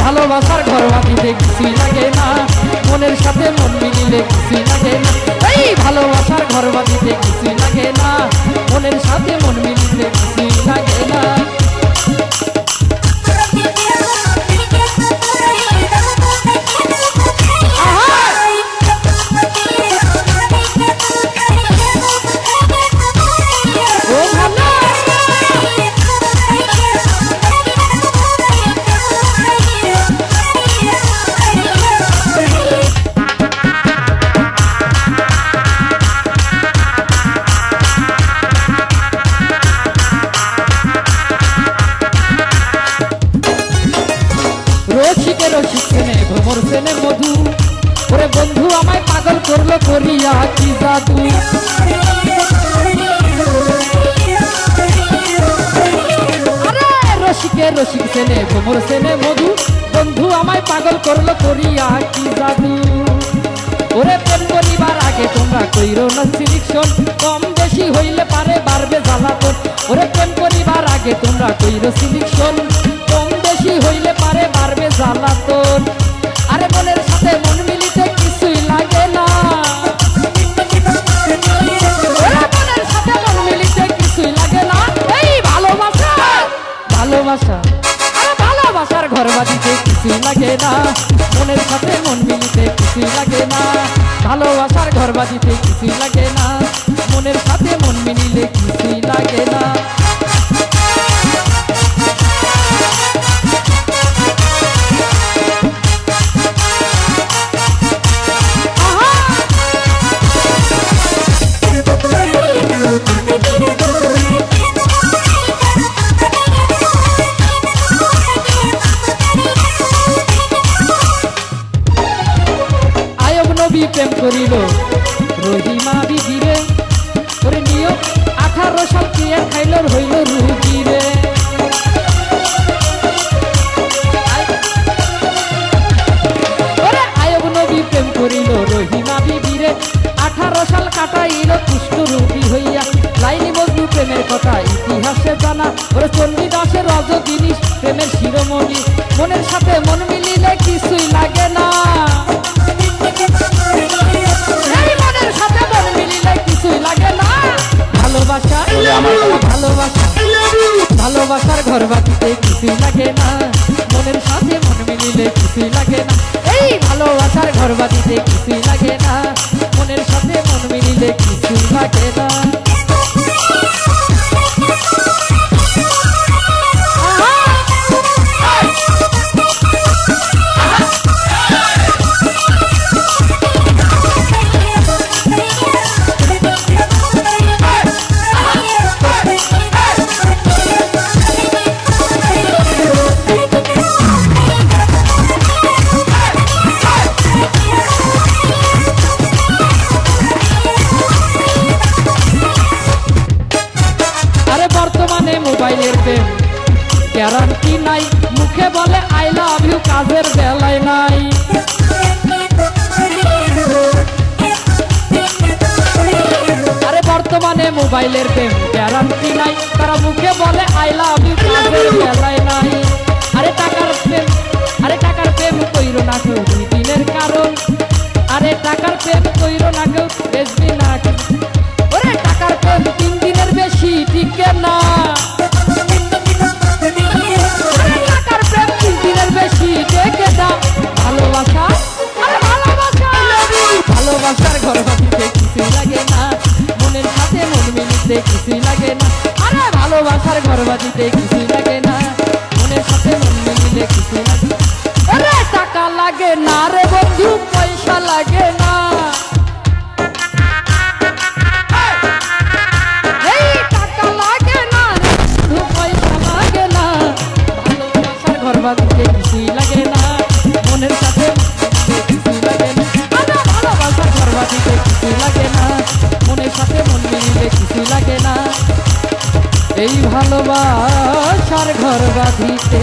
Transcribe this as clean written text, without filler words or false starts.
ভালোবাসার ঘর বাঁধিতে কিছুই লাগে না, মনের সাথে মন মিলিলে কিছুই লাগে না। এই ভালোবাসার ঘর বাঁধিতে কিছুই লাগে না, মনের সাথে মন মিলিলে কিছুই লাগে না। রসিকে রসিক সেনে ভ্রমর সেনে মধু, ওরে বন্ধু আমায় পাগল করলো করিয়া কি জাদু। আরে রসিকে রসিক সেনে ভ্রমর সেনে মধু, বন্ধু আমায় পাগল করলো করিয়া কি জাদু। ওরে প্রেম করিবার আগে তোমরা কইরো না সিলেকশন, কম বেশি হইলে পারে বাড়বে জ্বালাতন। ওরে প্রেম করিবার আগে তোমরা কইরো সিলেকশন, কম বেশি হইলে পারে বাড়বে জ্বালাতন। আরে মনের সাথে মন মিলিতে কিছুই লাগে না, মনের সাথে মন মিলিতে কিছুই লাগে না। এই ভালোবাসা ভালোবাসা আরে ভালোবাসার ঘর বাঁধিতে কিছুই লাগে না, মনের সাথে মন মিলিতে কিছুই লাগে না। ভালোবাসার ঘর বাঁধিতে কিছুই লাগে না, মনের সাথে মন মিলিলে কিছুই লাগে না। প্রেম করিল রহিমা বিবিরে, ওরে নিয়ম 18 সাল কিয়া খাইল হইল রুগীরে। ওরে আয়ব নবী প্রেম করিল রহিমা বিবিরে, 18 সাল কাটাইল কুষ্ঠ রোগী হইয়া। লাইনি মজনু প্রেমের কথা ইতিহাসে জানা, ওরে চণ্ডীদাসের রজ জিনিস প্রেমের শিরোমণি। মনের সাথে মন মিলিলে কিছুই লাগে না, ভালোবাসা ভালোবাসা ভালোবাসার ঘর বাঁধিতে কিছুই লাগে না, মনের সাথে মন মিলিলে কিছুই লাগে না। এই ভালোবাসার ঘর বাঁধিতে কিছুই লাগে না, মনের সাথে মন মিলিলে কিছুই লাগে না। মোবাইলের প্রেম গ্যারান্টি নাই, মুখে বলে আই লাভ ইউ কাজের বেলায় নাই। আরে বর্তমানে মোবাইলের প্রেম গ্যারান্টি নাই, তারা মুখে বলে আই লাভ ইউ কাজের বেলায় নাই। আরে টাকার প্রেম কইরো না কেউ 2 দিনের কারণ, আরে টাকার প্রেম কইরো না কেউ বেশি না। ওরে টাকার প্রেম 3 দিনের বেশি টিকে না, ভালোবাসার ঘর বাঁধিতে কিছুই লাগে না, মনের সাথে মন মিলিতে কিছুই লাগে না। আরে ভালোবাসার ঘর বাঁধিতে কিছুই লাগে না, মনের সাথে মন মিলিলে কিছুই লাগে। আরে টাকা লাগে না রে বন্ধু, পয়সা লাগে না। এই টাকা লাগে না কিছুই লাগে না এই ভালোবাসার ঘর বাঁধিতে